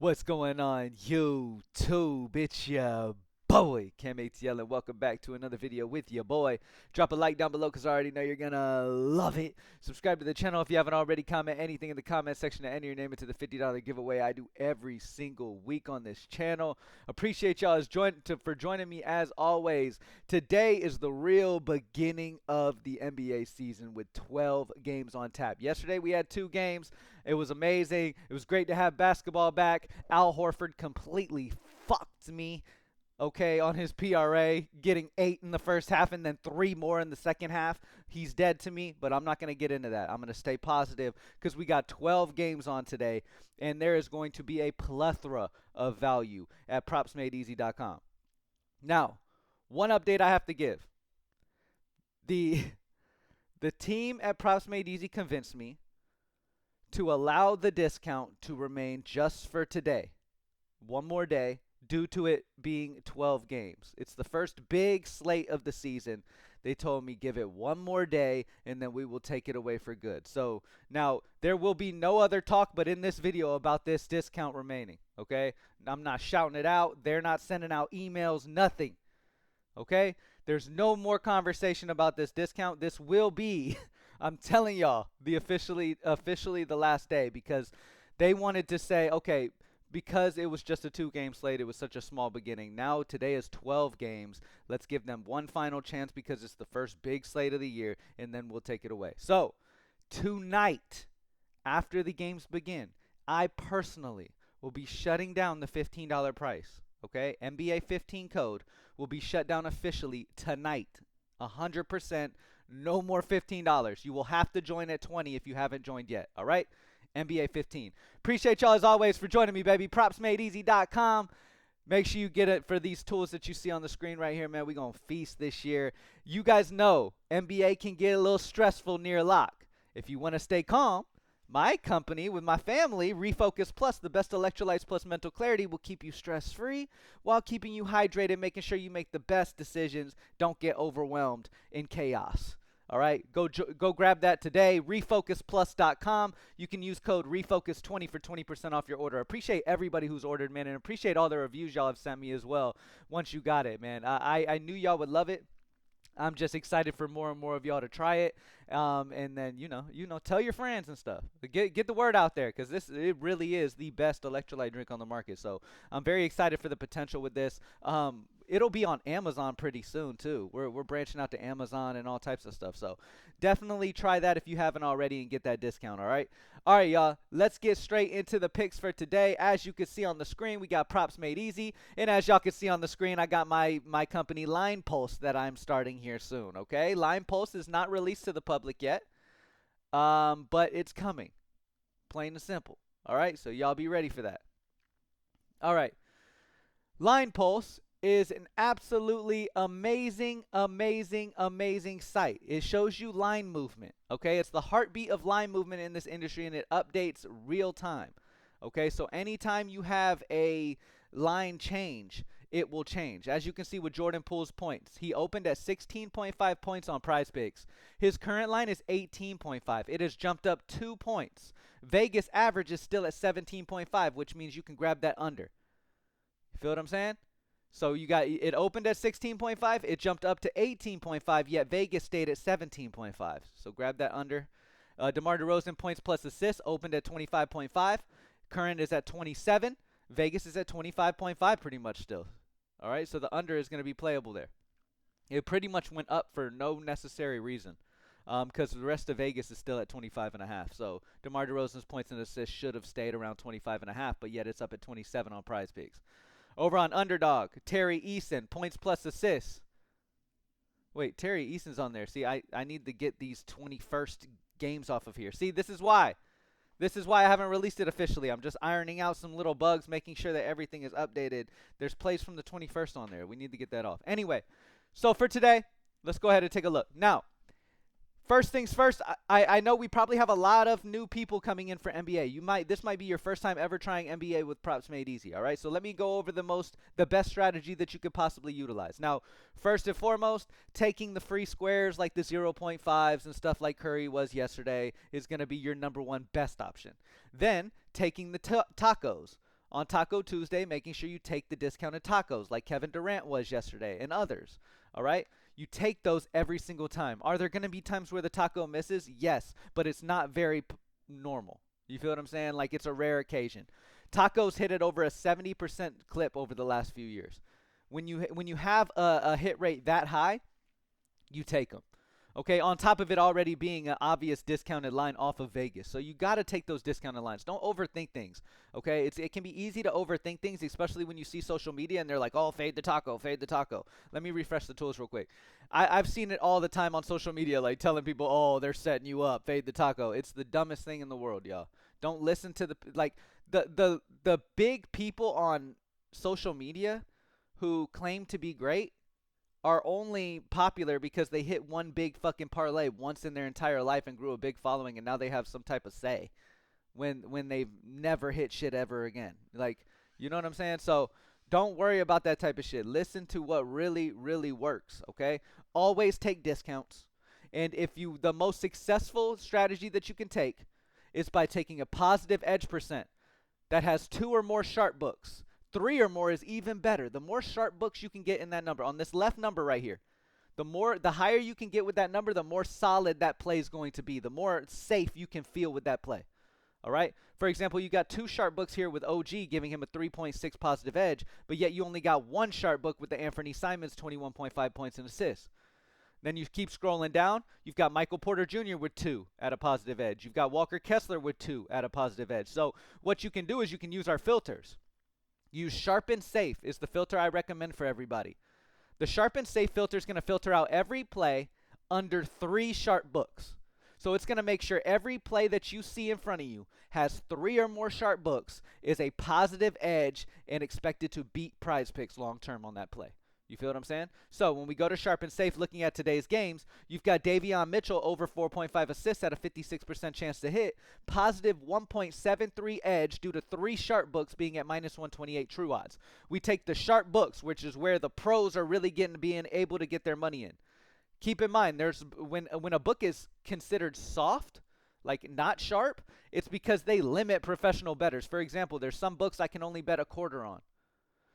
What's going on, YouTube? It's your boy, Cam ATL, and welcome back to another video with your boy. Drop a like down below because I already know you're gonna love it. Subscribe to the channel if you haven't already. Comment anything in the comment section to enter your name into the $50 giveaway I do every single week on this channel. Appreciate y'all for joining me as always. Today is the real beginning of the NBA season with 12 games on tap. Yesterday we had 2 games. It was amazing. It was great to have basketball back. Al Horford completely fucked me, okay, on his PRA, getting 8 in the first half and then 3 more in the second half. He's dead to me, but I'm not going to get into that. I'm going to stay positive because we got 12 games on today, and there is going to be a plethora of value at propsmadeeasy.com. Now, one update I have to give. The team at Props Made Easy convinced me to allow the discount to remain just for today, one more day, due to it being 12 games. It's the first big slate of the season. They told me give it one more day and then we will take it away for good. So now there will be no other talk but in this video about this discount remaining, okay? I'm not shouting it out. They're not sending out emails, nothing, okay? There's no more conversation about this discount. This will be I'm telling y'all, the officially the last day, because they wanted to say, okay, because it was just a 2-game slate, it was such a small beginning. Now today is 12 games. Let's give them one final chance because it's the first big slate of the year, and then we'll take it away. So tonight, after the games begin, I personally will be shutting down the $15 price. Okay, NBA 15 code will be shut down officially tonight. 100%. No more $15. You will have to join at 20 if you haven't joined yet. All right? NBA 15. Appreciate y'all as always for joining me, baby. PropsMadeEasy.com. Make sure you get it for these tools that you see on the screen right here, man. We're going to feast this year. You guys know NBA can get a little stressful near lock. If you want to stay calm, my company with my family, Refocus Plus, the best electrolytes plus mental clarity, will keep you stress-free while keeping you hydrated, making sure you make the best decisions. Don't get overwhelmed in chaos. All right, go grab that today, refocusplus.com. You can use code REFOCUS20 for 20% off your order. Appreciate everybody who's ordered, man, and appreciate all the reviews y'all have sent me as well once you got it, man. I knew y'all would love it. I'm just excited for more and more of y'all to try it, and then you know, tell your friends and stuff. Get the word out there because it really is the best electrolyte drink on the market. So I'm very excited for the potential with this. It'll be on Amazon pretty soon too. We're branching out to Amazon and all types of stuff. So definitely try that if you haven't already and get that discount. All right, y'all. Let's get straight into the picks for today. As you can see on the screen, we got Props Made Easy, and as y'all can see on the screen, I got my company Line Pulse that I'm starting here soon. Okay, Line Pulse is not released to the public yet, but it's coming. Plain and simple. All right, so y'all be ready for that. All right, Line Pulse is an absolutely amazing site. It shows you line movement, okay? It's the heartbeat of line movement in this industry, and it updates real time, okay? So anytime you have a line change, it will change. As you can see with Jordan Poole's points, he opened at 16.5 points on Prizepicks. His current line is 18.5. It has jumped up 2 points. Vegas average is still at 17.5, which means you can grab that under. You feel what I'm saying? So you got it opened at 16.5, it jumped up to 18.5, yet Vegas stayed at 17.5. So grab that under. DeMar DeRozan points plus assists opened at 25.5. Current is at 27. Vegas is at 25.5 pretty much still. All right, so the under is going to be playable there. It pretty much went up for no necessary reason because the rest of Vegas is still at 25.5. So DeMar DeRozan's points and assists should have stayed around 25.5, but yet it's up at 27 on Prizepicks. Over on Underdog, Terry Eason, points plus assists. Wait, Terry Eason's on there. See, I need to get these 21st games off of here. See, this is why. This is why I haven't released it officially. I'm just ironing out some little bugs, making sure that everything is updated. There's plays from the 21st on there. We need to get that off. Anyway, so for today, let's go ahead and take a look. Now, first things first, I know we probably have a lot of new people coming in for NBA. This might be your first time ever trying NBA with Props Made Easy, all right? So let me go over the best strategy that you could possibly utilize. Now, first and foremost, taking the free squares like the 0.5s and stuff like Curry was yesterday is going to be your number one best option. Then, taking the tacos. On Taco Tuesday, making sure you take the discounted tacos like Kevin Durant was yesterday and others. All right? You take those every single time. Are there going to be times where the taco misses? Yes, but it's not very normal. You feel what I'm saying? Like it's a rare occasion. Tacos hit it over a 70% clip over the last few years. When you have a hit rate that high, you take them. Okay, on top of it already being an obvious discounted line off of Vegas. So you got to take those discounted lines. Don't overthink things. Okay, it can be easy to overthink things, especially when you see social media and they're like, oh, fade the taco, fade the taco. Let me refresh the tools real quick. I've seen it all the time on social media, like telling people, oh, they're setting you up, fade the taco. It's the dumbest thing in the world, y'all. Don't listen to the big people on social media who claim to be great are only popular because they hit one big fucking parlay once in their entire life and grew a big following, and now they have some type of say when they've never hit shit ever again. Like, you know what I'm saying? So don't worry about that type of shit. Listen to what really, really works, okay? Always take discounts. And the most successful strategy that you can take is by taking a positive edge percent that has 2 or more sharp books. 3 or more is even better. The more sharp books you can get in that number, on this left number right here, the higher you can get with that number, the more solid that play is going to be, the more safe you can feel with that play. All right? For example, you got 2 sharp books here with OG giving him a 3.6 positive edge, but yet you only got 1 sharp book with the Anthony Simons 21.5 points and assists. Then you keep scrolling down. You've got Michael Porter Jr. with 2 at a positive edge. You've got Walker Kessler with 2 at a positive edge. So what you can do is you can use our filters. Use sharp and safe is the filter I recommend for everybody. The sharp and safe filter is going to filter out every play under 3 sharp books. So it's going to make sure every play that you see in front of you has 3 or more sharp books, is a positive edge, and expected to beat Prizepicks long term on that play. You feel what I'm saying? So when we go to sharp and safe looking at today's games, you've got Davion Mitchell over 4.5 assists at a 56% chance to hit. Positive 1.73 edge due to 3 sharp books being at minus 128 true odds. We take the sharp books, which is where the pros are really being able to get their money in. Keep in mind, when a book is considered soft, like not sharp, it's because they limit professional bettors. For example, there's some books I can only bet a quarter on.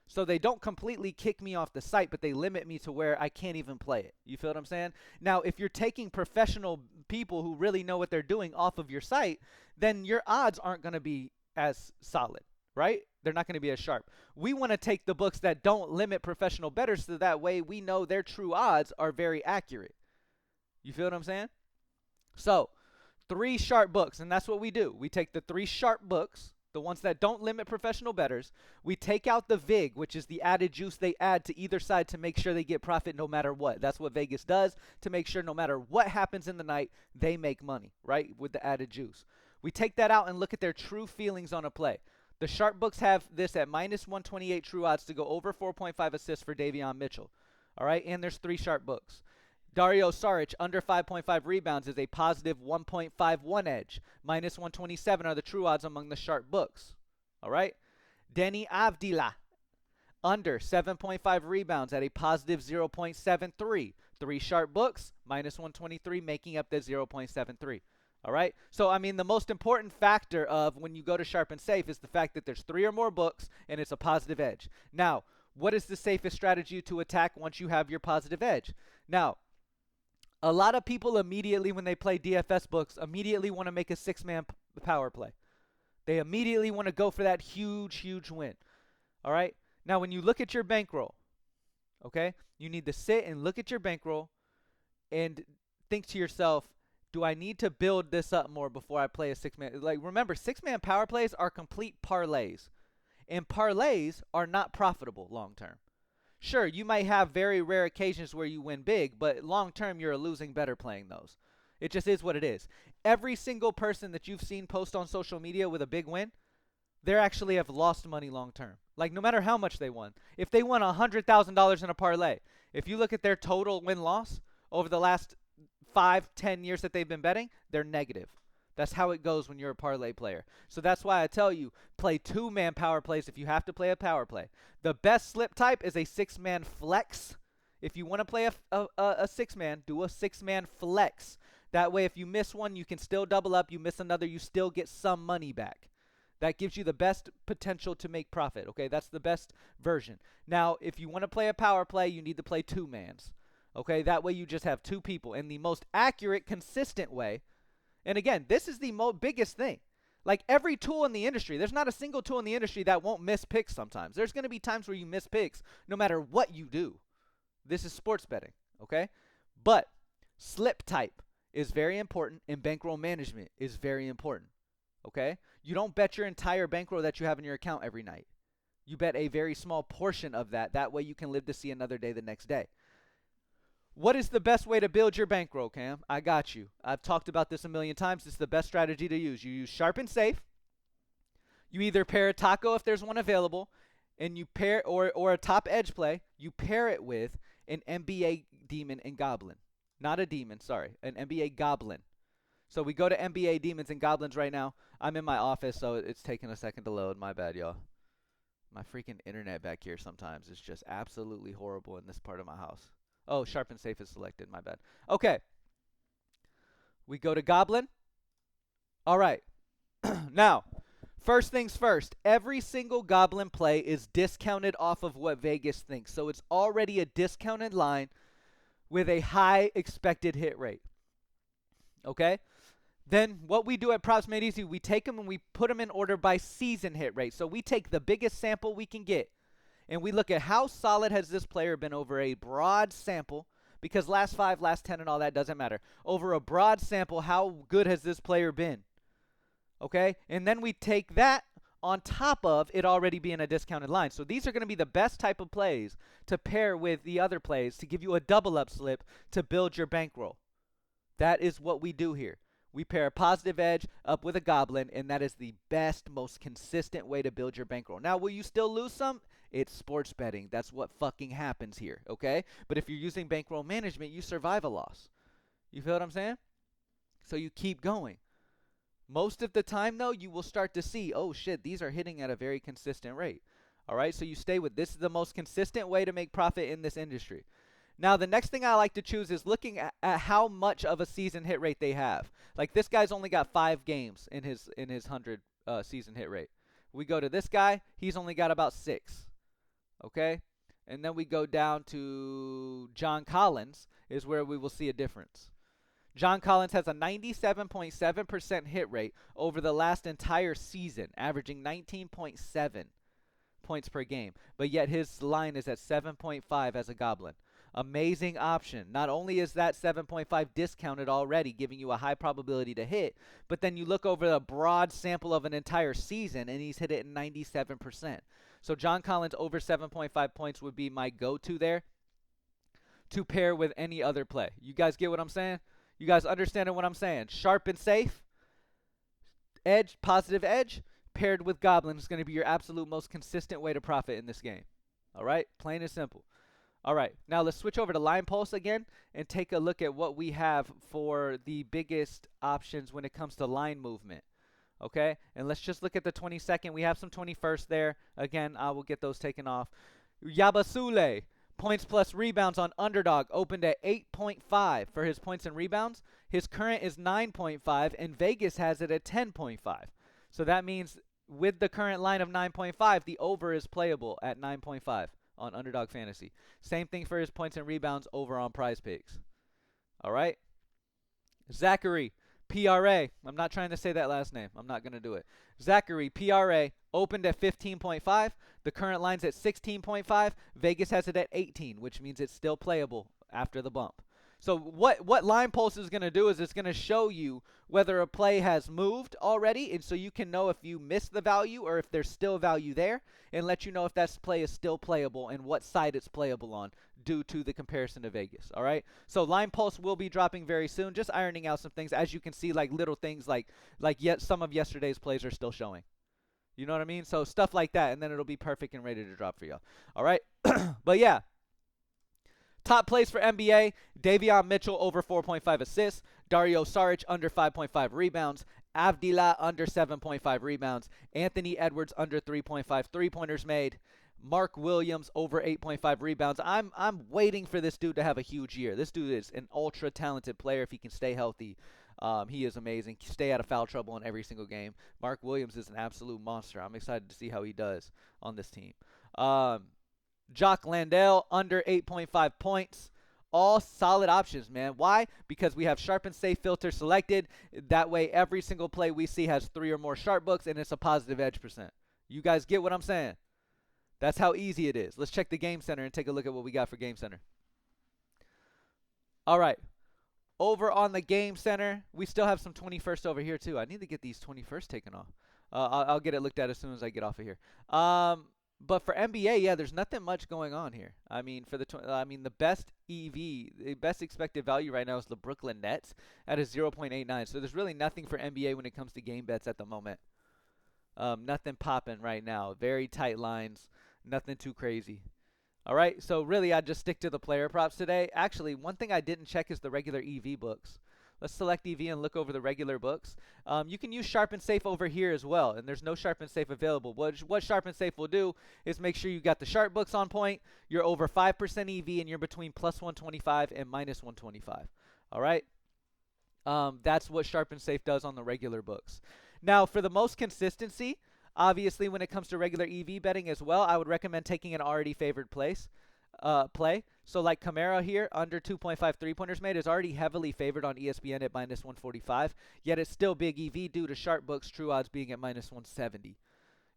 So they don't completely kick me off the site, but they limit me to where I can't even play it. You feel what I'm saying? Now, if you're taking professional people who really know what they're doing off of your site, then your odds aren't going to be as solid, right? They're not going to be as sharp. We want to take the books that don't limit professional bettors so that way we know their true odds are very accurate. You feel what I'm saying? So 3 sharp books, and that's what we do. We take the 3 sharp books, the ones that don't limit professional bettors. We take out the VIG, which is the added juice they add to either side to make sure they get profit no matter what. That's what Vegas does to make sure no matter what happens in the night, they make money, right, with the added juice. We take that out and look at their true feelings on a play. The sharp books have this at minus 128 true odds to go over 4.5 assists for Davion Mitchell. All right, and there's 3 sharp books. Dario Saric, under 5.5 rebounds, is a positive 1.51 edge. Minus 127 are the true odds among the sharp books. All right? Denny Avdila, under 7.5 rebounds at a positive 0.73. 3 sharp books, minus 123, making up the 0.73. All right? So, I mean, the most important factor of when you go to sharp and safe is the fact that there's 3 or more books and it's a positive edge. Now, what is the safest strategy to attack once you have your positive edge? Now, a lot of people immediately, when they play DFS books, immediately want to make a 6-man power play. They immediately want to go for that huge, huge win. All right? Now, when you look at your bankroll, okay, you need to sit and look at your bankroll and think to yourself, do I need to build this up more before I play a 6-man? Like, remember, 6-man power plays are complete parlays. And parlays are not profitable long term. Sure, you might have very rare occasions where you win big, but long term, you're a losing better playing those. It just is what it is. Every single person that you've seen post on social media with a big win, they actually have lost money long term. Like, no matter how much they won. If they won $100,000 in a parlay, if you look at their total win-loss over the last 5-10 years that they've been betting, they're negative. That's how it goes when you're a parlay player. So that's why I tell you, play 2-man power plays if you have to play a power play. The best slip type is a 6-man flex. If you want to play a 6-man, do a 6-man flex. That way, if you miss one, you can still double up. You miss another, you still get some money back. That gives you the best potential to make profit, okay? That's the best version. Now, if you want to play a power play, you need to play two mans, okay? That way you just have two people. And the most accurate, consistent way, and again, this is the biggest thing. Like every tool in the industry, there's not a single tool in the industry that won't miss picks sometimes. There's going to be times where you miss picks no matter what you do. This is sports betting, okay? But slip type is very important, and bankroll management is very important, okay? You don't bet your entire bankroll that you have in your account every night. You bet a very small portion of that. That way you can live to see another day the next day. What is the best way to build your bankroll, Cam? I got you. I've talked about this a million times. It's the best strategy to use. You use sharp and safe. You either pair a taco if there's one available, and you pair or a top edge play. You pair it with an NBA demon and goblin. Not a demon, sorry. An NBA goblin. So we go to NBA demons and goblins right now. I'm in my office, so it's taking a second to load. My bad, y'all. My freaking internet back here sometimes is just absolutely horrible in this part of my house. Oh, sharp and safe is selected. My bad. Okay. We go to goblin. All right. Now, first things first. Every single goblin play is discounted off of what Vegas thinks. So it's already a discounted line with a high expected hit rate. Okay? Then what we do at Props Made Easy, we take them and we put them in order by season hit rate. So we take the biggest sample we can get, and we look at how solid has this player been over a broad sample, because last 5, last 10, and all that doesn't matter. Over a broad sample, how good has this player been? Okay? And then we take that on top of it already being a discounted line. So these are going to be the best type of plays to pair with the other plays to give you a double up slip to build your bankroll. That is what we do here. We pair a positive edge up with a goblin, and that is the best, most consistent way to build your bankroll. Now, will you still lose some? It's sports betting. That's what fucking happens here, okay? But if you're using bankroll management, you survive a loss. You feel what I'm saying? So you keep going. Most of the time, though, you will start to see, oh, shit, these are hitting at a very consistent rate. All right? So you stay with this is the most consistent way to make profit in this industry. Now, the next thing I like to choose is looking at how much of a season hit rate they have. Like, this guy's only got 5 games in his 100 season hit rate. We go to this guy. He's only got about 6. Okay? And then we go down to John Collins is where we will see a difference. John Collins has a 97.7% hit rate over the last entire season, averaging 19.7 points per game. But yet his line is at 7.5 as a goblin. Amazing option. Not only is that 7.5 discounted already, giving you a high probability to hit, but then you look over the broad sample of an entire season, and he's hit it at 97%. So John Collins over 7.5 points would be my go-to there to pair with any other play. You guys get what I'm saying? You guys understanding what I'm saying? Sharp and safe, edge, positive edge, paired with goblin is going to be your absolute most consistent way to profit in this game. All right? Plain and simple. All right, now let's switch over to line pulse again and take a look at what we have for the biggest options when it comes to line movement. Okay, and let's just look at the 22nd. We have some 21st there. Again, I will get those taken off. Yabasule, points plus rebounds on underdog, opened at 8.5 for his points and rebounds. His current is 9.5, and Vegas has it at 10.5. So that means with the current line of 9.5, the over is playable at 9.5. On Underdog Fantasy. Same thing for his points and rebounds over on Prizepicks. All right? Zachary, PRA. I'm not trying to say that last name. I'm not going to do it. Zachary, PRA, opened at 15.5. The current line's at 16.5. Vegas has it at 18, which means it's still playable after the bump. So what line pulse is going to do is it's going to show you whether a play has moved already, and so you can know if you missed the value or if there's still value there, and let you know if that play is still playable and what side it's playable on due to the comparison to Vegas. All right? So line pulse will be dropping very soon, just ironing out some things. As you can see, like little things like yet some of yesterday's plays are still showing. You know what I mean? So stuff like that, and then it'll be perfect and ready to drop for y'all. All right? But yeah. Top plays for NBA, Davion Mitchell over 4.5 assists, Dario Saric under 5.5 rebounds, Avdija under 7.5 rebounds, Anthony Edwards under 3.5 three-pointers made, Mark Williams over 8.5 rebounds. I'm waiting for this dude to have a huge year. This dude is an ultra-talented player if he can stay healthy. He is amazing. Stay out of foul trouble in every single game. Mark Williams is an absolute monster. I'm excited to see how he does on this team. Jock Landale, under 8.5 points. All solid options, man. Why? Because we have sharp and safe filter selected. That way, every single play we see has 3 or more sharp books, and it's a positive edge percent. You guys get what I'm saying? That's how easy it is. Let's check the Game Center and take a look at what we got for Game Center. All right. Over on the Game Center, we still have some 21st over here, too. I need to get these 21st taken off. I'll get it looked at as soon as I get off of here. But for NBA, yeah, there's nothing much going on here. I mean, for the best EV, the best expected value right now is the Brooklyn Nets at a 0.89. So there's really nothing for NBA when it comes to game bets at the moment. Nothing popping right now. Very tight lines. Nothing too crazy. All right, so really I'd just stick to the player props today. Actually, one thing I didn't check is the regular EV books. Let's select EV and look over the regular books. You can use Sharp and Safe over here as well, and there's no Sharp and Safe available. What Sharp and Safe will do is make sure you got the Sharp books on point, you're over 5% EV, and you're between plus 125 and minus 125. All right? That's what Sharp and Safe does on the regular books. Now, for the most consistency, obviously, when it comes to regular EV betting as well, I would recommend taking an already favored play. So like Kamara here, under 2.5 3-pointers made, is already heavily favored on ESPN at minus 145, yet it's still big EV due to Sharp Books true odds being at minus 170.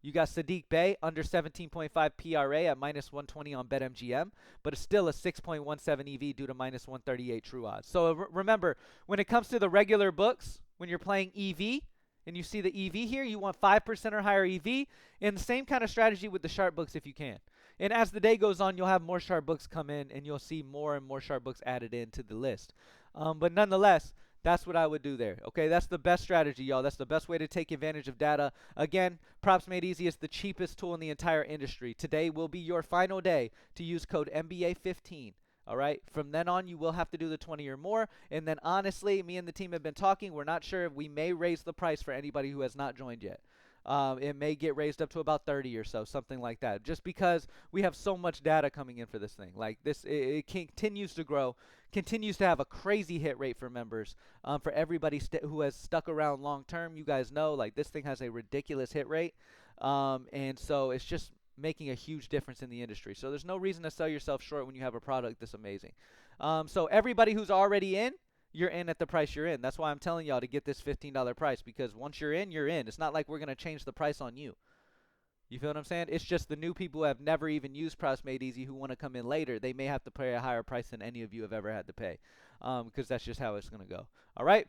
You got Sadiq Bey, under 17.5 PRA at minus 120 on BetMGM, but it's still a 6.17 EV due to minus 138 true odds. So remember, when it comes to the regular books, when you're playing EV, and you see the EV here, you want 5% or higher EV, and the same kind of strategy with the Sharp Books if you can. And as the day goes on, you'll have more Sharp Books come in, and you'll see more and more Sharp Books added into the list. But nonetheless, that's what I would do there. Okay, that's the best strategy, y'all. That's the best way to take advantage of data. Again, Props Made Easy is the cheapest tool in the entire industry. Today will be your final day to use code NBA15. All right, from then on, you will have to do the 20 or more. And then honestly, me and the team have been talking. We're not sure if we may raise the price for anybody who has not joined yet. It may get raised up to about 30 or so, something like that, just because we have so much data coming in for this thing. Like this, it continues to grow, continues to have a crazy hit rate for members. For everybody who has stuck around long term, you guys know, like this thing has a ridiculous hit rate. And so it's just making a huge difference in the industry. So there's no reason to sell yourself short when you have a product this amazing. So everybody who's already in, you're in at the price you're in. That's why I'm telling y'all to get this $15 price, because once you're in, you're in. It's not like we're going to change the price on you. You feel what I'm saying? It's just the new people who have never even used Props Made Easy who want to come in later. They may have to pay a higher price than any of you have ever had to pay, because that's just how it's going to go. All right?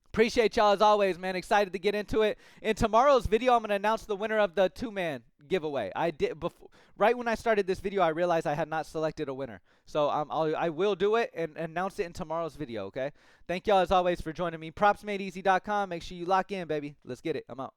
Appreciate y'all as always, man. Excited to get into it. In tomorrow's video, I'm going to announce the winner of the 2-man giveaway. Right when I started this video, I realized I had not selected a winner. So I will do it and announce it in tomorrow's video, okay? Thank y'all as always for joining me. PropsMadeEasy.com. Make sure you lock in, baby. Let's get it. I'm out.